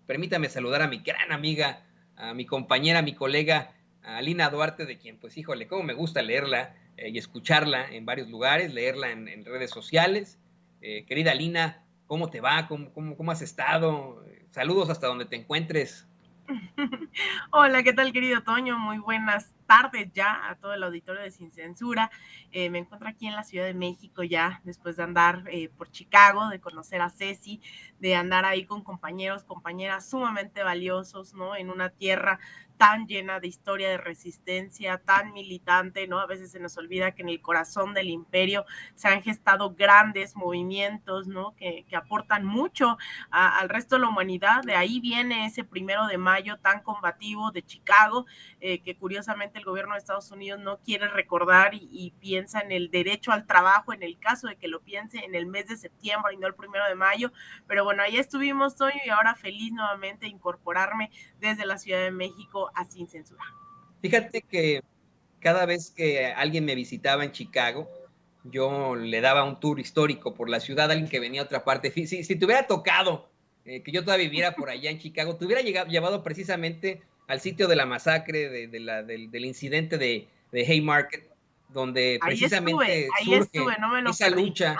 permítame saludar a mi gran amiga, a mi compañera, a mi colega, a Lina Duarte, de quien, pues, híjole, cómo me gusta leerla y escucharla en varios lugares, leerla en redes sociales. Querida Lina, ¿cómo te va? ¿Cómo has estado? Saludos hasta donde te encuentres. Hola, ¿qué tal, querido Toño? Muy buenas tardes ya a todo el auditorio de Sin Censura. Me encuentro aquí en la Ciudad de México ya después de andar por Chicago, de conocer a Ceci, de andar ahí con compañeros, compañeras sumamente valiosos, ¿no? En una tierra tan llena de historia de resistencia, tan militante, ¿no? A veces se nos olvida que en el corazón del imperio se han gestado grandes movimientos, ¿no? Que aportan mucho al resto de la humanidad. De ahí viene ese 1 de mayo tan combativo de Chicago, que curiosamente el gobierno de Estados Unidos no quiere recordar y piensa en el derecho al trabajo, en el caso de que lo piense en el mes de septiembre y no el 1 de mayo. Pero bueno, ahí estuvimos, Toño, y ahora feliz nuevamente de incorporarme desde la Ciudad de México a Sin Censura. Fíjate que cada vez que alguien me visitaba en Chicago, yo le daba un tour histórico por la ciudad a alguien que venía a otra parte. Si te hubiera tocado que yo todavía viviera por allá en Chicago, te hubiera llevado precisamente al sitio de la masacre, del incidente de Haymarket, donde precisamente Ahí surge estuve, no me lo esa perdí. lucha,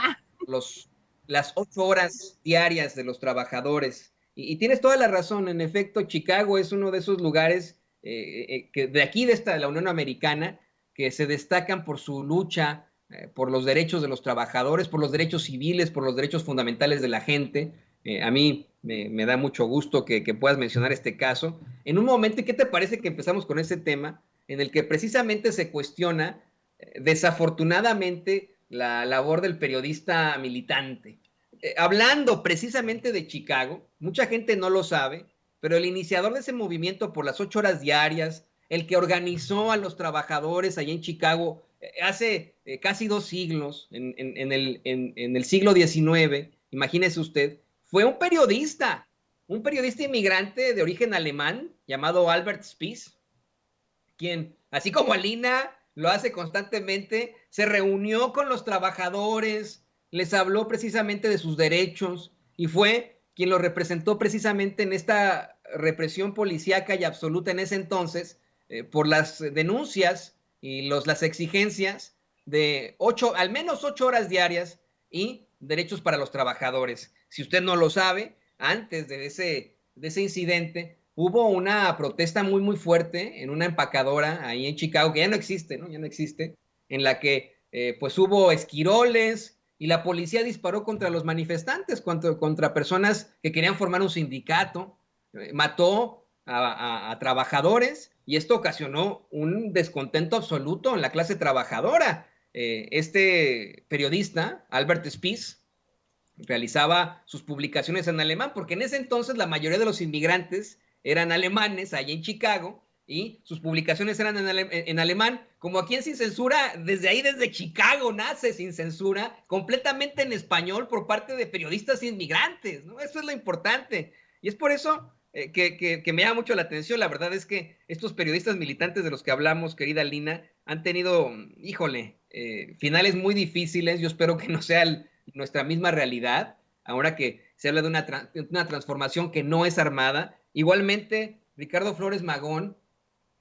los, las 8 horas diarias de los trabajadores. Y tienes toda la razón, en efecto, Chicago es uno de esos lugares que de aquí, de la Unión Americana, que se destacan por su lucha por los derechos de los trabajadores, por los derechos civiles, por los derechos fundamentales de la gente. A mí me da mucho gusto que puedas mencionar este caso. En un momento, ¿qué te parece que empezamos con ese tema en el que precisamente se cuestiona desafortunadamente la labor del periodista militante? Hablando precisamente de Chicago, mucha gente no lo sabe, pero el iniciador de ese movimiento por las 8 horas diarias, el que organizó a los trabajadores allá en Chicago hace casi 2 siglos, en el siglo XIX, imagínese usted, fue un periodista inmigrante de origen alemán llamado Albert Spies, quien, así como Alina lo hace constantemente, se reunió con los trabajadores, les habló precisamente de sus derechos y fue quien lo representó precisamente en esta represión policíaca y absoluta en ese entonces por las denuncias y las exigencias de al menos 8 horas diarias y derechos para los trabajadores. Si usted no lo sabe, antes de ese incidente, hubo una protesta muy, muy fuerte en una empacadora ahí en Chicago, que ya no existe, ¿no? Ya no existe, en la que pues hubo esquiroles y la policía disparó contra los manifestantes, contra personas que querían formar un sindicato, mató a trabajadores y esto ocasionó un descontento absoluto en la clase trabajadora. Este periodista, Albert Spies, realizaba sus publicaciones en alemán, porque en ese entonces la mayoría de los inmigrantes eran alemanes allá en Chicago y sus publicaciones eran en alemán, como aquí en Sin Censura, desde Chicago nace Sin Censura, completamente en español por parte de periodistas inmigrantes, ¿no? Eso es lo importante. Y es por eso que me llama mucho la atención. La verdad es que estos periodistas militantes de los que hablamos, querida Lina, han tenido, híjole, finales muy difíciles. Yo espero que no sea nuestra misma realidad, ahora que se habla de una transformación que no es armada. Igualmente, Ricardo Flores Magón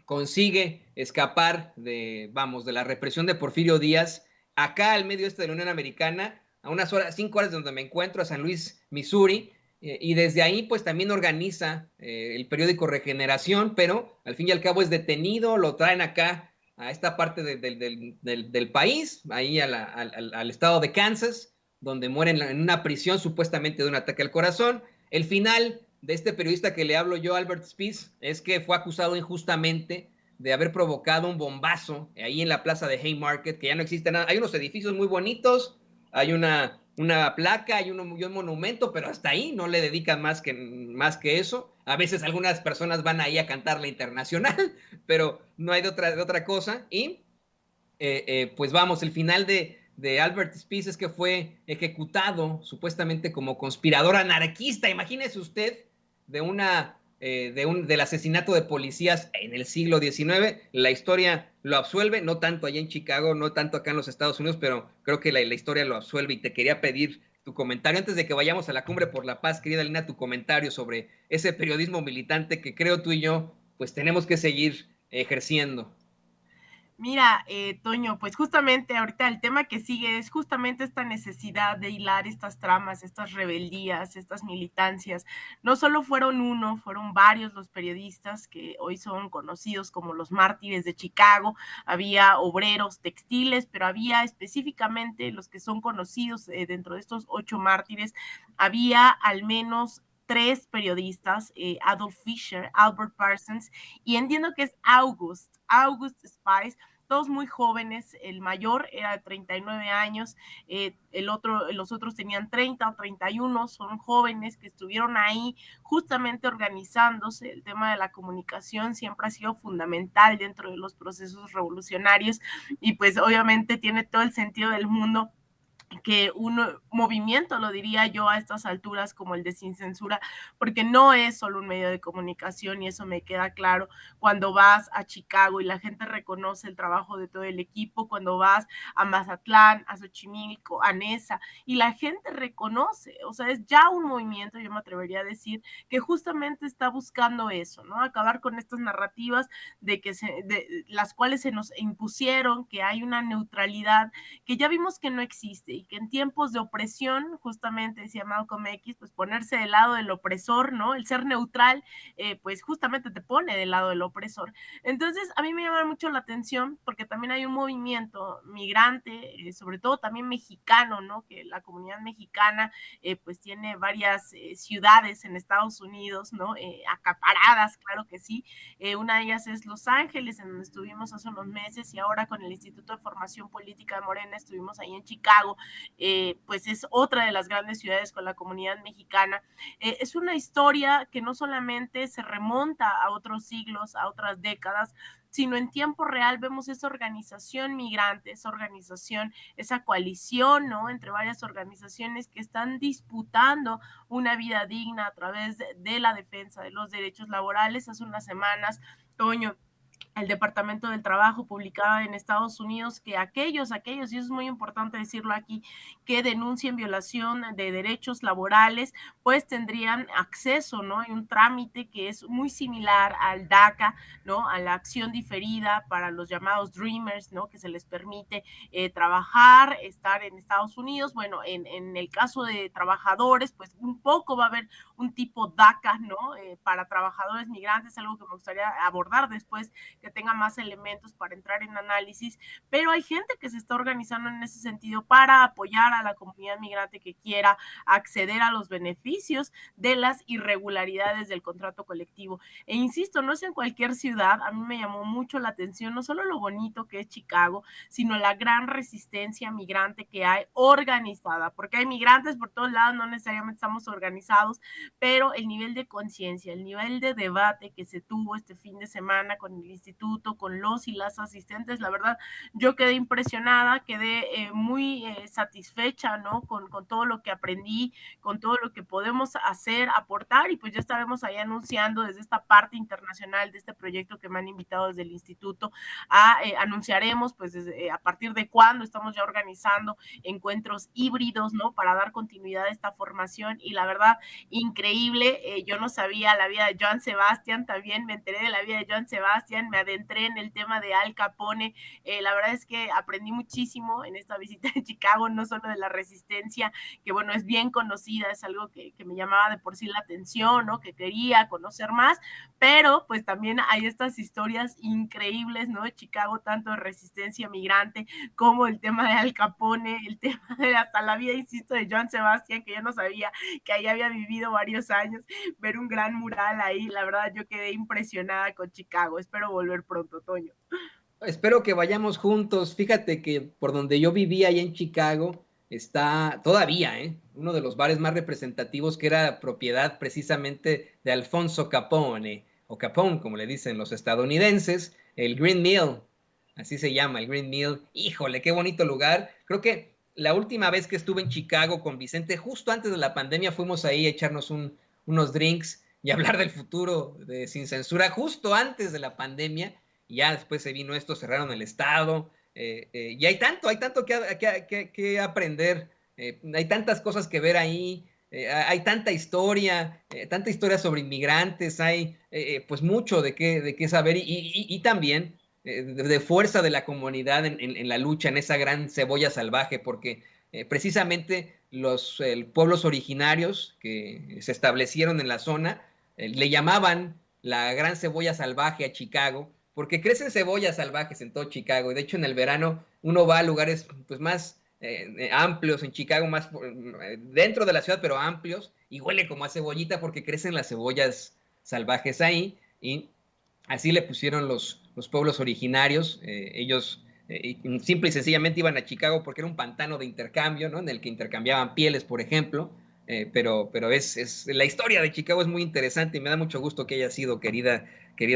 consigue escapar de la represión de Porfirio Díaz acá al medio este de la Unión Americana, a unas 5 horas de donde me encuentro, a San Luis, Missouri, y desde ahí pues también organiza el periódico Regeneración, pero al fin y al cabo es detenido, lo traen acá a esta parte del país, ahí al estado de Kansas, donde muere en una prisión supuestamente de un ataque al corazón. El final de este periodista que le hablo yo, Albert Spies, es que fue acusado injustamente de haber provocado un bombazo ahí en la plaza de Haymarket, que ya no existe nada. Hay unos edificios muy bonitos, hay una placa, hay un monumento, pero hasta ahí no le dedican más que eso. A veces algunas personas van ahí a cantar la internacional, pero no hay de otra cosa. Y pues vamos, el final de Albert Spies es que fue ejecutado supuestamente como conspirador anarquista. Imagínese usted del asesinato de policías en el siglo XIX. La historia lo absuelve, no tanto allá en Chicago, no tanto acá en los Estados Unidos, pero creo que la historia lo absuelve. Y te quería pedir tu comentario, antes de que vayamos a la Cumbre por la Paz, querida Lina, tu comentario sobre ese periodismo militante que creo tú y yo, pues tenemos que seguir ejerciendo. Mira, Toño, pues justamente ahorita el tema que sigue es justamente esta necesidad de hilar estas tramas, estas rebeldías, estas militancias. No solo fueron uno, fueron varios los periodistas que hoy son conocidos como los mártires de Chicago. Había obreros textiles, pero había específicamente los que son conocidos dentro de estos 8 mártires, había al menos 3 periodistas, Adolf Fischer, Albert Parsons, y entiendo que es August Spice, todos muy jóvenes. El mayor era de 39 años, los otros tenían 30 o 31, son jóvenes que estuvieron ahí justamente organizándose. El tema de la comunicación siempre ha sido fundamental dentro de los procesos revolucionarios, y pues obviamente tiene todo el sentido del mundo que un movimiento, lo diría yo a estas alturas, como el de Sin Censura, porque no es solo un medio de comunicación, y eso me queda claro cuando vas a Chicago y la gente reconoce el trabajo de todo el equipo, cuando vas a Mazatlán, a Xochimilco, a Nesa, y la gente reconoce, o sea, es ya un movimiento, yo me atrevería a decir, que justamente está buscando eso, ¿no? Acabar con estas narrativas de las cuales se nos impusieron, que hay una neutralidad que ya vimos que no existe, y que en tiempos de opresión, justamente decía Malcolm X, pues ponerse del lado del opresor, ¿no? El ser neutral, pues justamente te pone del lado del opresor. Entonces, a mí me llama mucho la atención porque también hay un movimiento migrante, sobre todo también mexicano, ¿no? Que la comunidad mexicana, pues tiene varias ciudades en Estados Unidos, ¿no? Acaparadas, claro que sí. Una de ellas es Los Ángeles, en donde estuvimos hace unos meses, y ahora con el Instituto de Formación Política de Morena estuvimos ahí en Chicago. Pues es otra de las grandes ciudades con la comunidad mexicana. Es una historia que no solamente se remonta a otros siglos, a otras décadas, sino en tiempo real vemos esa organización migrante, esa organización, esa coalición, ¿no? Entre varias organizaciones que están disputando una vida digna a través de la defensa de los derechos laborales. Hace unas semanas, Toño, el Departamento del Trabajo publicaba en Estados Unidos que aquellos, y eso es muy importante decirlo aquí, que denuncien violación de derechos laborales, pues tendrían acceso, ¿no? Hay un trámite que es muy similar al DACA, ¿no? A la acción diferida para los llamados Dreamers, ¿no? Que se les permite trabajar, estar en Estados Unidos. Bueno, en el caso de trabajadores, pues un poco va a haber un tipo DACA, ¿no? Para trabajadores migrantes, algo que me gustaría abordar después, que tenga más elementos para entrar en análisis, pero hay gente que se está organizando en ese sentido para apoyar a la comunidad migrante que quiera acceder a los beneficios de las irregularidades del contrato colectivo. E insisto, no es en cualquier ciudad. A mí me llamó mucho la atención no solo lo bonito que es Chicago, sino la gran resistencia migrante que hay organizada, porque hay migrantes por todos lados, no necesariamente estamos organizados, pero el nivel de conciencia, el nivel de debate que se tuvo este fin de semana con el instituto, con los y las asistentes, la verdad, yo quedé impresionada, quedé muy satisfecha, ¿no? Con todo lo que aprendí, con todo lo que podemos hacer, aportar, y pues ya estaremos ahí anunciando desde esta parte internacional de este proyecto que me han invitado desde el instituto, anunciaremos pues desde, a partir de cuándo estamos ya organizando encuentros híbridos, ¿no? Para dar continuidad a esta formación. Y la verdad, increíble, yo no sabía la vida de Joan Sebastián, también me enteré de la vida de Joan Sebastián, me adentré en el tema de Al Capone. La verdad es que aprendí muchísimo en esta visita en Chicago, no solo de la resistencia, que bueno, es bien conocida, es algo que me llamaba de por sí la atención, ¿no? Que quería conocer más, pero pues también hay estas historias increíbles, ¿no? De Chicago, tanto de resistencia migrante como el tema de Al Capone, el tema de hasta la vida, insisto, de Joan Sebastián, que yo no sabía que ahí había vivido varios años, ver un gran mural ahí. La verdad, yo quedé impresionada con Chicago. Espero volver pronto, Toño. Espero que vayamos juntos. Fíjate que por donde yo vivía ahí en Chicago está todavía uno de los bares más representativos, que era propiedad precisamente de Alfonso Capone, o Capone, como le dicen los estadounidenses, el Green Mill, así se llama, el Green Mill. Híjole, qué bonito lugar. Creo que la última vez que estuve en Chicago con Vicente, justo antes de la pandemia, fuimos ahí a echarnos unos drinks y hablar del futuro de Sin Censura, justo antes de la pandemia. Y ya después se vino esto, cerraron el estado, y hay tanto que aprender Hay tantas cosas que ver ahí, hay tanta historia sobre inmigrantes, hay pues mucho de qué saber y también de fuerza de la comunidad en la lucha, en esa gran cebolla salvaje, porque precisamente los pueblos originarios que se establecieron en la zona le llamaban la gran cebolla salvaje a Chicago, porque crecen cebollas salvajes en todo Chicago, y de hecho en el verano uno va a lugares pues más amplios en Chicago, más dentro de la ciudad, pero amplios, y huele como a cebollita porque crecen las cebollas salvajes ahí, y así le pusieron los pueblos originarios. Ellos simple y sencillamente iban a Chicago porque era un pantano de intercambio, ¿no? En el que intercambiaban pieles, por ejemplo. Pero la historia de Chicago es muy interesante y me da mucho gusto que haya sido, querida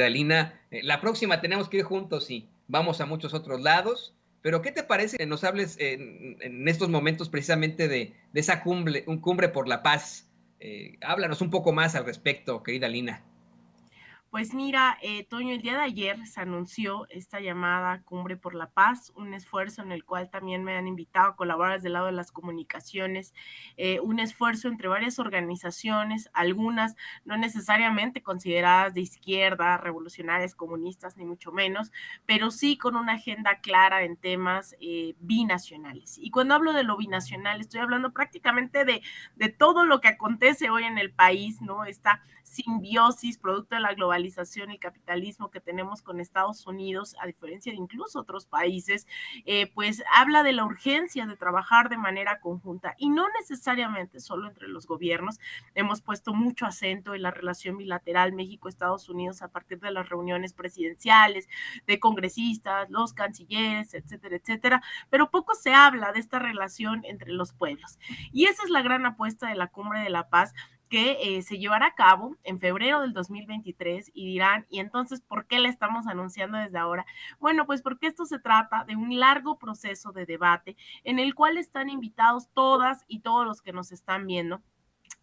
Lina. La próxima tenemos que ir juntos y vamos a muchos otros lados. Pero ¿qué te parece que nos hables en estos momentos precisamente de esa cumbre por la paz? Háblanos un poco más al respecto, querida Lina. Pues mira, Toño, el día de ayer se anunció esta llamada Cumbre por la Paz, un esfuerzo en el cual también me han invitado a colaborar desde el lado de las comunicaciones, un esfuerzo entre varias organizaciones, algunas no necesariamente consideradas de izquierda, revolucionarias, comunistas, ni mucho menos, pero sí con una agenda clara en temas binacionales. Y cuando hablo de lo binacional, estoy hablando prácticamente de todo lo que acontece hoy en el país, ¿no? Esta simbiosis producto de la globalización y capitalismo que tenemos con Estados Unidos, a diferencia de incluso otros países, pues habla de la urgencia de trabajar de manera conjunta y no necesariamente solo entre los gobiernos. Hemos puesto mucho acento en la relación bilateral México-Estados Unidos a partir de las reuniones presidenciales, de congresistas, los cancilleres, etcétera, etcétera, pero poco se habla de esta relación entre los pueblos. Y esa es la gran apuesta de la Cumbre de la Paz, que se llevará a cabo en febrero del 2023 y dirán, ¿y entonces por qué la estamos anunciando desde ahora? Bueno, pues porque esto se trata de un largo proceso de debate en el cual están invitados todas y todos los que nos están viendo.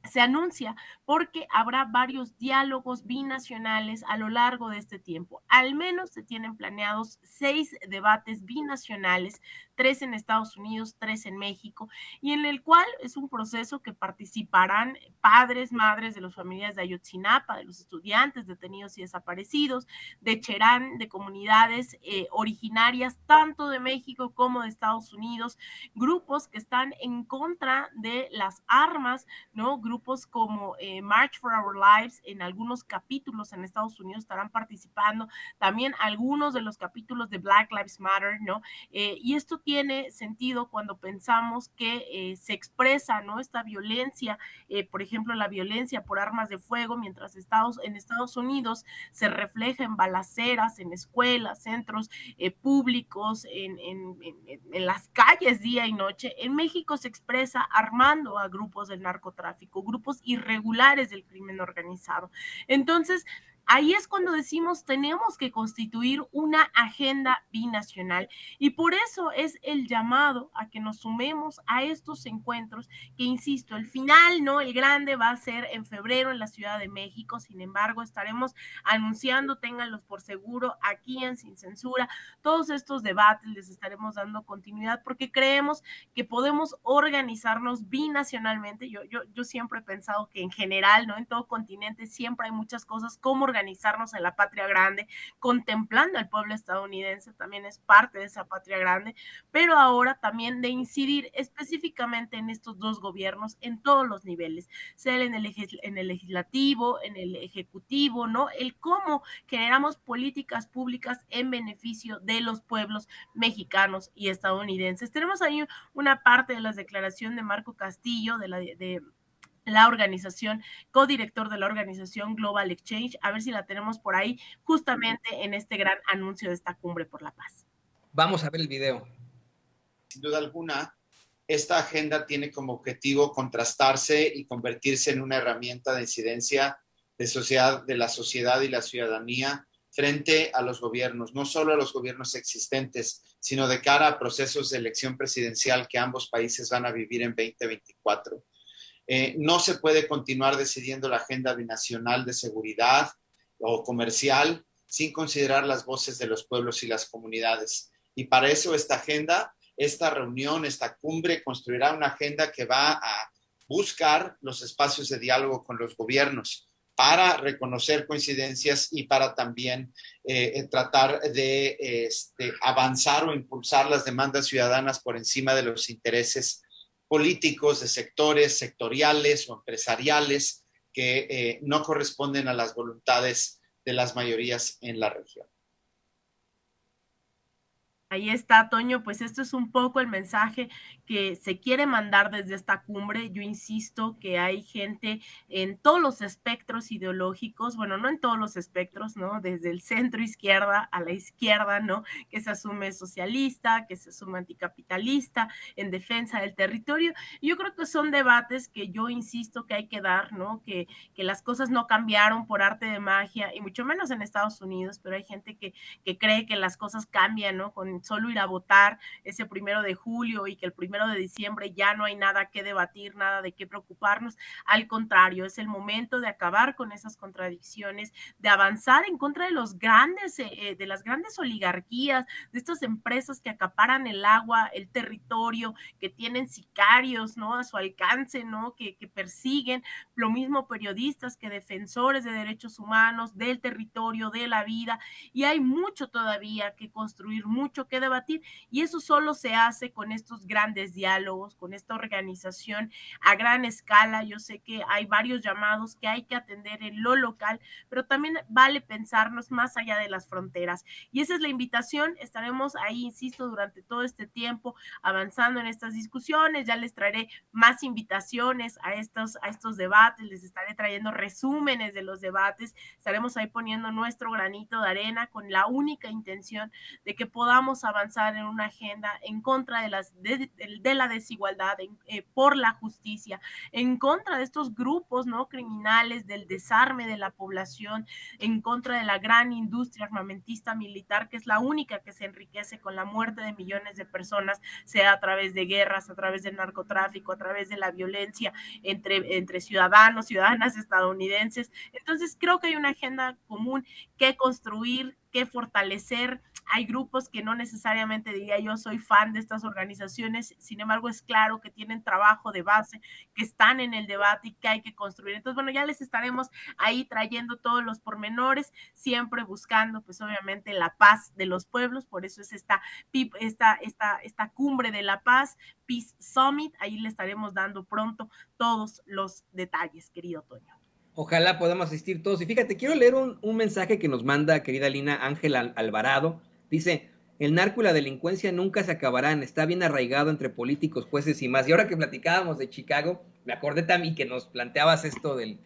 Se anuncia porque habrá varios diálogos binacionales a lo largo de este tiempo. Al menos se tienen planeados 6 debates binacionales, 3 en Estados Unidos, 3 en México, y en el cual es un proceso que participarán padres, madres de las familias de Ayotzinapa, de los estudiantes detenidos y desaparecidos, de Cherán, de comunidades originarias tanto de México como de Estados Unidos, grupos que están en contra de las armas, ¿no? Grupos como March for Our Lives en algunos capítulos en Estados Unidos estarán participando, también algunos de los capítulos de Black Lives Matter, ¿no? Y esto tiene sentido cuando pensamos que se expresa, ¿no? Esta violencia, por ejemplo, la violencia por armas de fuego, mientras en Estados Unidos se refleja en balaceras, en escuelas, centros públicos, en las calles día y noche. En México se expresa armando a grupos del narcotráfico, grupos irregulares del crimen organizado. Entonces, ahí es cuando decimos tenemos que constituir una agenda binacional y por eso es el llamado a que nos sumemos a estos encuentros que, insisto, el final, ¿no? El grande va a ser en febrero en la Ciudad de México, sin embargo, estaremos anunciando, ténganlos por seguro, aquí en Sin Censura, todos estos debates les estaremos dando continuidad porque creemos que podemos organizarnos binacionalmente. Yo siempre he pensado que en general, ¿no? En todo continente siempre hay muchas cosas como organizarnos en la patria grande, contemplando al pueblo estadounidense, también es parte de esa patria grande, pero ahora también de incidir específicamente en estos dos gobiernos en todos los niveles, sea en el legislativo, en el ejecutivo, ¿no? El cómo generamos políticas públicas en beneficio de los pueblos mexicanos y estadounidenses. Tenemos ahí una parte de la declaración de Marco Castillo, de la organización, codirector de la organización Global Exchange, a ver si la tenemos por ahí, justamente en este gran anuncio de esta Cumbre por la Paz. Vamos a ver el video. Sin duda alguna, esta agenda tiene como objetivo contrastarse y convertirse en una herramienta de incidencia de la sociedad y la ciudadanía frente a los gobiernos, no solo a los gobiernos existentes, sino de cara a procesos de elección presidencial que ambos países van a vivir en 2024. No se puede continuar decidiendo la agenda binacional de seguridad o comercial sin considerar las voces de los pueblos y las comunidades. Y para eso esta agenda esta reunión, esta cumbre, construirá una agenda que va a buscar los espacios de diálogo con los gobiernos para reconocer coincidencias y para también tratar de avanzar o impulsar las demandas ciudadanas por encima de los intereses políticos, de sectores sectoriales o empresariales que no corresponden a las voluntades de las mayorías en la región. Ahí está, Toño, pues esto es un poco el mensaje que se quiere mandar desde esta cumbre. Yo insisto que hay gente en todos los espectros ideológicos, bueno, no en todos los espectros, ¿no? Desde el centro izquierda a la izquierda, ¿no? Que se asume socialista, que se asume anticapitalista, en defensa del territorio. Y yo creo que son debates que yo insisto que hay que dar, ¿no? Que las cosas no cambiaron por arte de magia, y mucho menos en Estados Unidos, pero hay gente que cree que las cosas cambian, ¿no? Con solo ir a votar ese 1 de julio y que el 1 de diciembre ya no hay nada que debatir, nada de qué preocuparnos. Al contrario, es el momento de acabar con esas contradicciones, de avanzar en contra de los grandes, de las grandes oligarquías, de estas empresas que acaparan el agua, el territorio, que tienen sicarios, ¿no? A su alcance, ¿no? Que persiguen, lo mismo periodistas que defensores de derechos humanos, del territorio, de la vida, y hay mucho todavía que construir, mucho que debatir, y eso solo se hace con estos grandes diálogos, con esta organización a gran escala. Yo sé que hay varios llamados que hay que atender en lo local, pero también vale pensarnos más allá de las fronteras, y esa es la invitación. Estaremos ahí, insisto, durante todo este tiempo avanzando en estas discusiones. Ya les traeré más invitaciones a estos debates, les estaré trayendo resúmenes de los debates, estaremos ahí poniendo nuestro granito de arena con la única intención de que podamos avanzar en una agenda en contra de la desigualdad, por la justicia, en contra de estos grupos, ¿no? Criminales, del desarme de la población, en contra de la gran industria armamentista militar, que es la única que se enriquece con la muerte de millones de personas, sea a través de guerras, a través del narcotráfico, a través de la violencia entre ciudadanos, ciudadanas estadounidenses. Entonces creo que hay una agenda común que construir, que fortalecer. Hay grupos que no necesariamente diría yo soy fan de estas organizaciones, sin embargo es claro que tienen trabajo de base, que están en el debate y que hay que construir. Entonces, bueno, ya les estaremos ahí trayendo todos los pormenores, siempre buscando pues obviamente la paz de los pueblos. Por eso es esta cumbre de la paz, Peace Summit. Ahí le estaremos dando pronto todos los detalles, querido Toño. Ojalá podamos asistir todos. Y fíjate, quiero leer un mensaje que nos manda, querida Lina, Ángela Alvarado. Dice: el narco y la delincuencia nunca se acabarán, está bien arraigado entre políticos, jueces y más. Y ahora que platicábamos de Chicago, me acordé también que nos planteabas esto del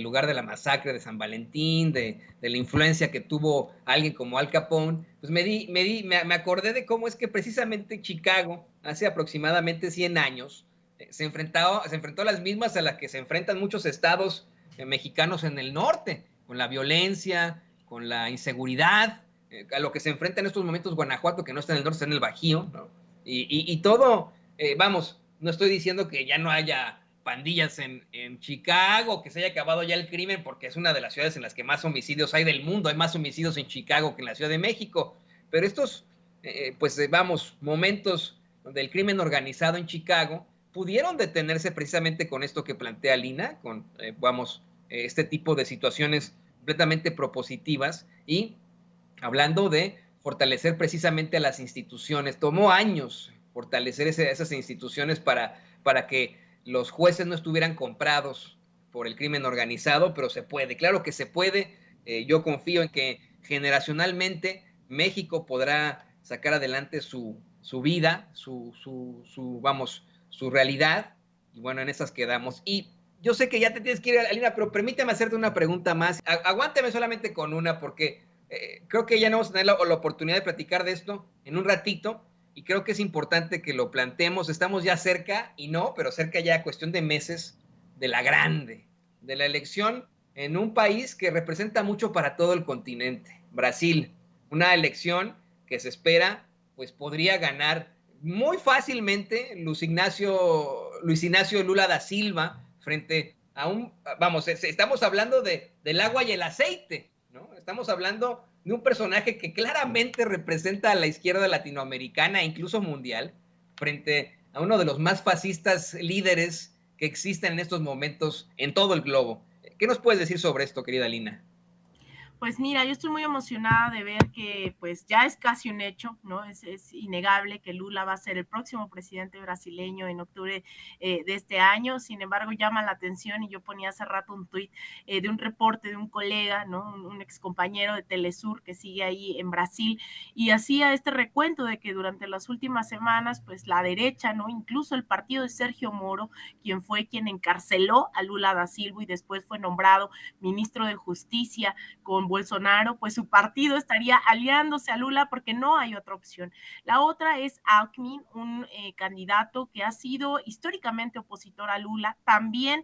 lugar de la masacre de San Valentín, de la influencia que tuvo alguien como Al Capone. Pues me acordé de cómo es que precisamente Chicago, hace aproximadamente 100 años, se enfrentó a las mismas a las que se enfrentan muchos estados mexicanos en el norte, con la violencia, con la inseguridad, a lo que se enfrenta en estos momentos Guanajuato, que no está en el norte, está en el Bajío, ¿no? Y todo, vamos, no estoy diciendo que ya no haya pandillas en Chicago, que se haya acabado ya el crimen, porque es una de las ciudades en las que más homicidios hay del mundo. Hay más homicidios en Chicago que en la Ciudad de México, pero estos, momentos del crimen organizado en Chicago pudieron detenerse precisamente con esto que plantea Lina, con, este tipo de situaciones completamente propositivas. Y hablando de fortalecer precisamente a las instituciones, tomó años fortalecer esas instituciones para que los jueces no estuvieran comprados por el crimen organizado, pero se puede, claro que se puede. Yo confío en que generacionalmente México podrá sacar adelante su vida, su realidad, y bueno, en esas quedamos. Y yo sé que ya te tienes que ir, Alina, pero permíteme hacerte una pregunta más. Aguántame solamente con una, porque creo que ya no vamos a tener la oportunidad de platicar de esto en un ratito, y creo que es importante que lo planteemos. Estamos ya cerca, y no, pero cerca ya, cuestión de meses, de la grande, de la elección en un país que representa mucho para todo el continente, Brasil. Una elección que se espera, pues podría ganar muy fácilmente Luis Ignacio Lula da Silva frente a estamos hablando del agua y el aceite, ¿no? Estamos hablando de un personaje que claramente representa a la izquierda latinoamericana e incluso mundial, frente a uno de los más fascistas líderes que existen en estos momentos en todo el globo. ¿Qué nos puedes decir sobre esto, querida Lina? Pues mira, yo estoy muy emocionada de ver que pues ya es casi un hecho, ¿no? Es innegable que Lula va a ser el próximo presidente brasileño en octubre de este año. Sin embargo, llama la atención, y yo ponía hace rato un tuit de un reporte de un colega, ¿no? Un ex compañero de Telesur que sigue ahí en Brasil, y hacía este recuento de que durante las últimas semanas, pues la derecha, ¿no? Incluso el partido de Sergio Moro, quien encarceló a Lula da Silva y después fue nombrado ministro de Justicia con Bolsonaro, pues su partido estaría aliándose a Lula porque no hay otra opción. La otra es Alckmin, un candidato que ha sido históricamente opositor a Lula, también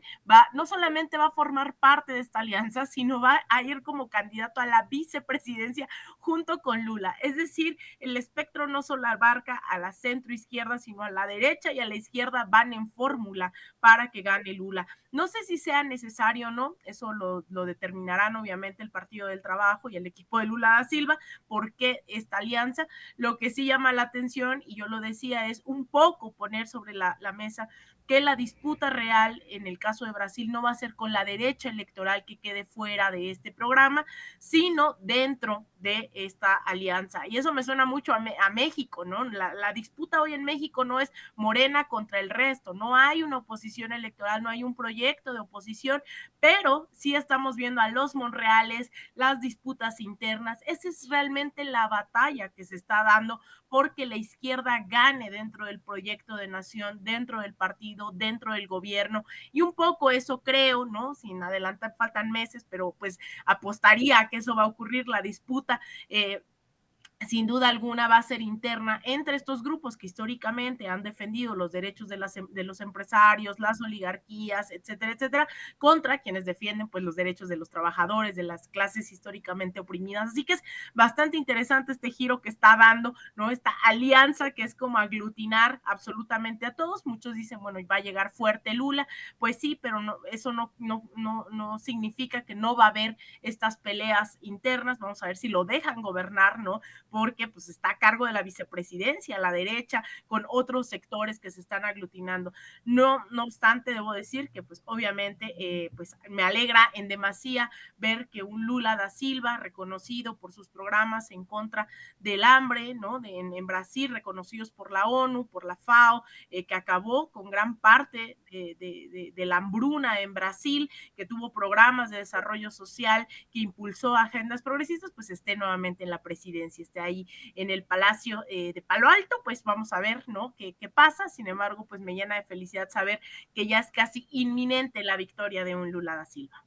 no solamente va a formar parte de esta alianza, sino va a ir como candidato a la vicepresidencia junto con Lula. Es decir, el espectro no solo abarca a la centro izquierda, sino a la derecha y a la izquierda van en fórmula para que gane Lula. No sé si sea necesario o no, eso lo determinarán obviamente el Partido del Trabajo y el equipo de Lula da Silva, por qué esta alianza. Lo que sí llama la atención, y yo lo decía, es un poco poner sobre la mesa que la disputa real en el caso de Brasil no va a ser con la derecha electoral que quede fuera de este programa, sino dentro de esta alianza. Y eso me suena mucho a México, ¿no? La disputa hoy en México no es Morena contra el resto, no hay una oposición electoral, no hay un proyecto de oposición, pero sí estamos viendo a los Monreales, las disputas internas. Esa es realmente la batalla que se está dando porque la izquierda gane dentro del proyecto de nación, dentro del partido, dentro del gobierno, y un poco eso creo, ¿no? Sin adelantar, faltan meses, pero pues apostaría a que eso va a ocurrir, la disputa sin duda alguna va a ser interna entre estos grupos que históricamente han defendido los derechos de los empresarios, las oligarquías, etcétera, etcétera, contra quienes defienden pues los derechos de los trabajadores, de las clases históricamente oprimidas. Así que es bastante interesante este giro que está dando, ¿no? Esta alianza que es como aglutinar absolutamente a todos. Muchos dicen, bueno, va a llegar fuerte Lula, pues sí, pero no, eso no significa que no va a haber estas peleas internas. Vamos a ver si lo dejan gobernar, ¿no? Porque pues está a cargo de la vicepresidencia, a la derecha, con otros sectores que se están aglutinando. No obstante, debo decir que pues obviamente pues me alegra en demasía ver que un Lula da Silva, reconocido por sus programas en contra del hambre, ¿no? En Brasil, reconocidos por la ONU, por la FAO, que acabó con gran parte de la hambruna en Brasil, que tuvo programas de desarrollo social, que impulsó agendas progresistas, pues esté nuevamente en la presidencia, esté ahí en el Palacio de Palo Alto. Pues vamos a ver, ¿no? ¿Qué pasa? Sin embargo, pues me llena de felicidad saber que ya es casi inminente la victoria de un Lula da Silva.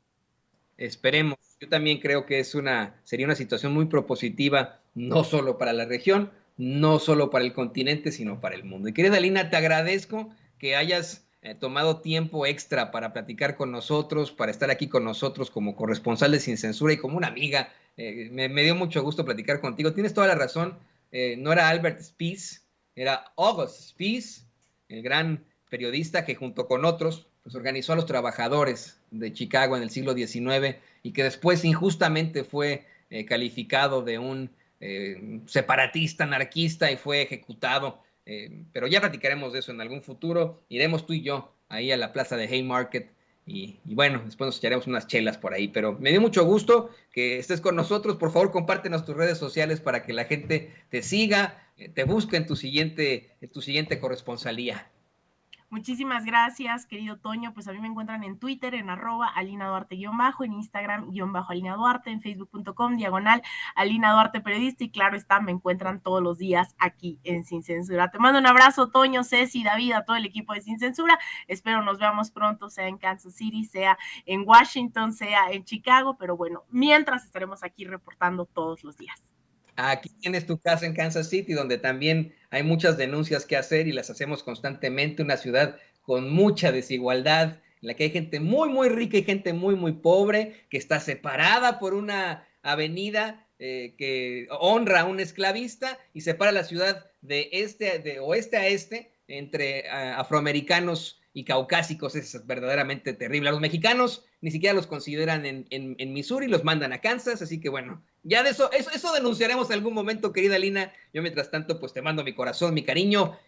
Esperemos. Yo también creo que sería una situación muy propositiva, no solo para la región, no solo para el continente, sino para el mundo. Y querida Lina, te agradezco que hayas tomado tiempo extra para platicar con nosotros, para estar aquí con nosotros como corresponsal de Sin Censura y como una amiga. Me dio mucho gusto platicar contigo. Tienes toda la razón. No era Albert Spies, era August Spies, el gran periodista que junto con otros pues organizó a los trabajadores de Chicago en el siglo XIX y que después injustamente fue calificado de un separatista, anarquista y fue ejecutado. Pero ya platicaremos de eso en algún futuro. Iremos tú y yo ahí a la plaza de Haymarket y bueno, después nos echaremos unas chelas por ahí. Pero me dio mucho gusto que estés con nosotros. Por favor, compártenos tus redes sociales para que la gente te siga, te busque en tu siguiente corresponsalía. Muchísimas gracias, querido Toño. Pues a mí me encuentran en Twitter, en @AlinaDuarte_, en Instagram _AlinaDuarte, en Facebook.com/AlinaDuarte Periodista, y claro está, me encuentran todos los días aquí en Sin Censura. Te mando un abrazo, Toño, Ceci, David, a todo el equipo de Sin Censura. Espero nos veamos pronto, sea en Kansas City, sea en Washington, sea en Chicago, pero bueno, mientras estaremos aquí reportando todos los días. Aquí tienes tu casa en Kansas City, donde también hay muchas denuncias que hacer y las hacemos constantemente. Una ciudad con mucha desigualdad, en la que hay gente muy, muy rica y gente muy, muy pobre, que está separada por una avenida que honra a un esclavista y separa la ciudad de oeste a este entre afroamericanos y caucásicos. Es verdaderamente terrible. A los mexicanos ni siquiera los consideran en Missouri, los mandan a Kansas, así que bueno, ya de eso denunciaremos en algún momento, querida Lina. Yo mientras tanto, pues te mando mi corazón, mi cariño